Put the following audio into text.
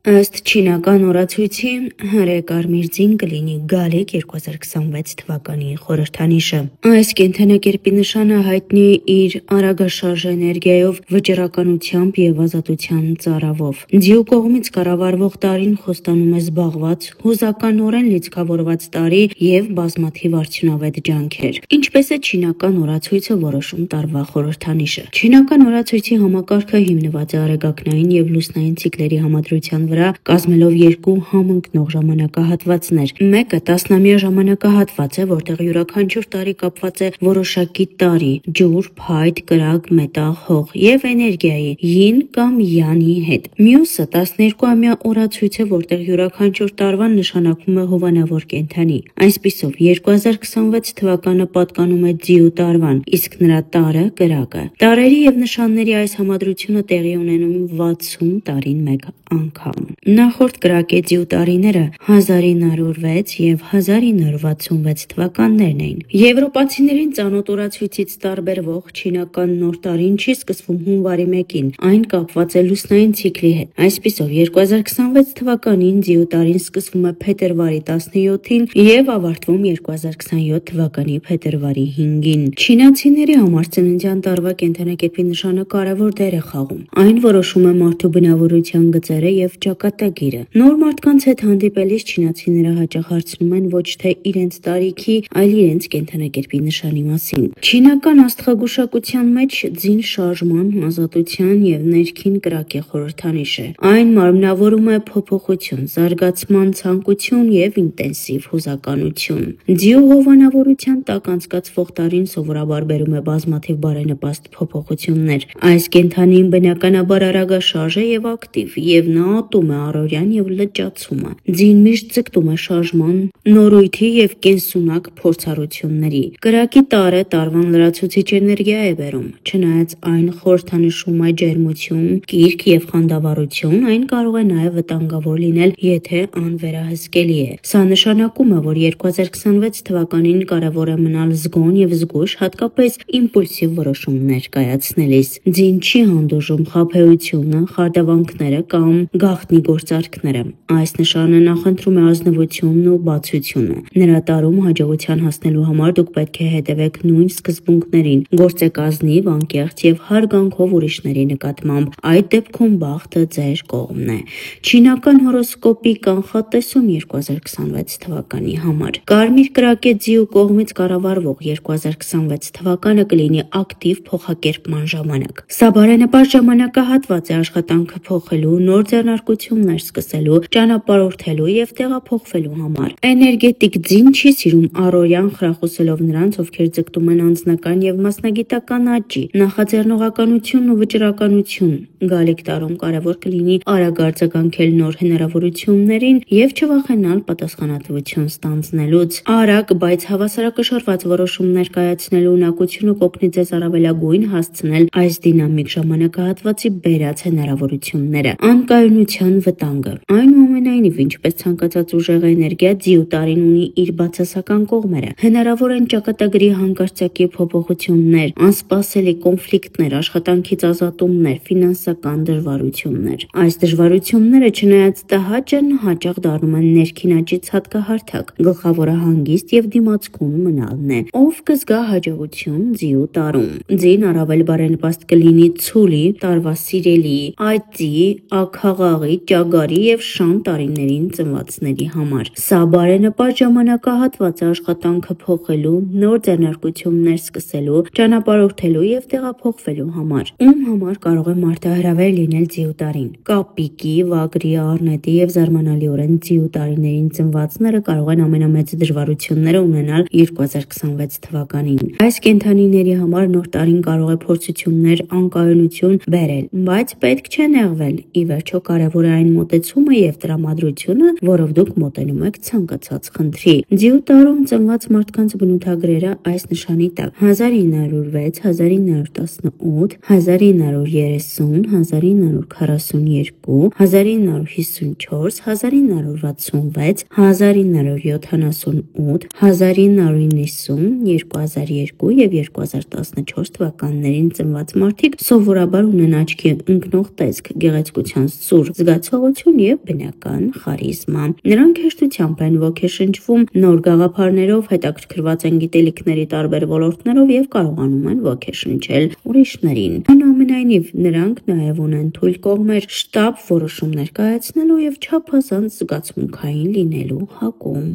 Ըստ չինական օրացույցի, հրեկարմիր ձին կլինի գալիք 2026 թվականի խորհրդանիշը։ Այս կենդանակերպի նշանը հայտնի է իր արագաշարժ էներգիայով, վճռականությամբ եւ ազատության ծարավով։ Ձիու կողմից կառավարվող տարին խոստանում է զբաղված, հուզականորեն լիցքավորված տարի եւ բազմաթիվ արդյունավետ ջանքեր։ Ինչպես է չինական օրացույցը որոշում տարվա խորհրդանիշը։ Չինական օրացույցի համակարգը հիմնված է արեգակնային եւ լուսնային ցիկլերի համադրության վրա, կազմելով երկու համընկնող ժամանակահատվածներ։ Մեկը 10-ամյա ժամանակահատված է, որտեղ յուրաքանչյուր տարի կապված է որոշակի տարի, ջուր, փայտ, կրակ, մետաղ, հող եւ էներգիայի յին կամ յանի հետ։ Մյուսը 12-ամյա օրացույց է, որտեղ յուրաքանչյուր տարվան նշանակում է հովանավոր կենդանի։ Այսպիսով 2026 թվականը պատկանում է ձիու տարվան, իսկ նրա տարը կրակը։ Տարերի եւ նշանների այս համադրությունը տեղի ունենում 60 տարին մեկ անգամ։ Նախորդ կրակեձիու տարիները 1906 եւ 1966 թվականներն էին։ Եվրոպացիներին ծանոթ օրացույցից տարբերվող չինական նոր տարին չի սկսվում հունվարի 1-ին, այն կապված է լուսնային ցիկլի հետ։ Այսպիսով 2026 թվականին ձիու տարին սկսվում է փետրվարի 17-ին եւ ավարտվում 2027 թվականի փետրվարի 5-ին։ Չինացիների համար ծննդյան տարվա կենդանակերպի նշանը կարևոր դեր է խաղում։ Այն որոշում է մարդու բնավորության գծերը եւ ճակատագիրը։ Նոր մարդկանց հետ հանդիպելիս չինացիները հաճախ հարցնում են ոչ թե իրենց տարիքի, այլ իրենց կենդանակերպի նշանի մասին։ Չինական աստղագուշակության մեջ ձին շարժման, ազատության եւ ներքին կրակի խորհրդանիշ է։ Այն մարմնավորում է փոփոխություն, զարգացման ցանկություն եւ ինտենսիվ հուզականություն։ Ձիու հովանավորության տակ անցկացվող տարին սովորաբար բերում է բազմաթիվ բարենպաստ փոփոխություններ։ Այս կենդանին բնականաբար արագաշարժ է եւ ակտիվ, եւ նա ատում է առօրյան եւ լճացումը։ Ձին միշտ ձգտում է շարժման, նորույթի եւ կենսունակ փորձառությունների։ Կրակի տարը տարվան լրացուցիչ էներգիա է բերում։ Չնայած այն խորհրդանշում է ջերմություն, կիրք եւ խանդավառություն, այն կարող է նաեւ վտանգավոր լինել, եթե անվերահսկելի է։ Սա նշանակում է, որ 2026 թվականին կարևոր է մնալ զգոն եւ զգույշ, հատկապես իմպուլսիվ որոշումներ կայացնելիս։ Ձին չի հանդուրժում խաբեությունը, խարդավանքները կամ գաղտնի գործարքները։ Այս նշանը նախընտրում է ազնվությունն ու բացությունը։ Նրա տարում հաջողության հասնելու համար դուք պետք է հետևեք նույն սկզբունքներին, գործեք ազնիվ, անկեղծ եւ հարգանքով ուրիշների նկատմամբ։ Այդ դեպքում բախտը ձեր կողմն է։ Չինական հորոսկոպի կանխատեսում 2026 թվականի համար։ Կարմիր կրակեձիու կողմից կառավարվող 2026 թվականը կլինի ակտիվ փոխակերպման ժամանակ։ Սա բարենպաստ ժամանակահատված է աշխատանքը փոխելու, նոր ձեռնարկություններ սկսելու, ճանապարհորդելու եւ տեղափոխվելու համար։ Էներգետիկ ձին չի սիրում առօրյան խրախուսելով նրանց, ովքեր ձգտում են անձնական եւ մասնագիտական աճի, նախաձեռնողականություն ու վճռականություն։ Գալիք տարում կարևոր կլինի արագ արձագանքել նոր հնարավորություններին եւ չվախենալ պատասխանատվություն ստանձնելուց։ Արագ, բայց հավասարակշռված որոշումներ կայացնելու ունակությունը կօգնի ձեզ առավելագույն հասցնել այս դինամիկ ժամանակահատվածի բերած հնարավորությունները։ Անկայունության վտանգը։ Այնուամենայնիվ, ինչպես ցանկացած ուժեղ էներգիա, ձիու տարին ունի իր բացասական կողմերը։ Հնարավոր են ճակատագրի հանկարծակի փոփոխություններ, անսպասելի կոնֆլիկտներ, աշխատանքից ազատումներ, ֆինանսական դժվարություններ։ Այս դժվարությունները, չնայած տհաճ են, հաճախ դառնում են ներքին աճից հատկահարթակ։ Գլխավորը հանգիստ եւ դիմացկուն մնալն է։ Ով կզգա հաջողություն ձիու տարում։ Ձին առավել բարենպաստ կլինի ցուլի, տարվա սիրելի, այծի, աքաղաղի, ճագարի եւ շան տարիներին ծնվածների համար։ Սա բարենպաստ ժամանակահատված է աշխատանքը փոխելու, նոր ձեռնարկություններ սկսելու, ճանապարհորդելու եւ տեղափոխվելու համար։ Ում համար կարող է մարտահրավեր լինել ձիու տարին։ Կապիկի, վագրի, առնետի եւ զարմանալիորեն ձիու տարիներին ծնվածները կարող են ամենամեծ դժվարությունները ունենալ 2026 թվականին։ Այս կենդանիների համար նոր տարին կարող է փորձություններ, անկայունություն բերել, բայց պետք չէ նեղվել։ Ի վերջո կարևոր է այն մոտեցումը եւ տրամադրությունը, որով դուք մոտենում եք ցանկացած խնդրի։ Ձիու տարում ծնված մարդկանց բնութագրերը այս նշանի տակ: 1906, 1918, 1930, 1942, 1954, 1966, 1978, 1990, 2002 եւ 2014 թվականներին ծնված մարդիկ սովորաբար ունեն աչքի ընկնող տեսք, գեղեցկության սուր զգացողություն եւ բնական խարիզմա։ Նրանք հեշտությամբ են ոգեշնչվում, նոր գաղափարներով հետաքրքրված են գիտելիքների տարբեր ոլորտներով եւ կարողանում են ոգեշնչել ուրիշներին։ Այնուամենայնիվ, նրանք նաեւ ունեն թույլ կողմեր, շտապ որոշումներ կայացնելու եւ չափազանց զգացմունքային լինելու հակում։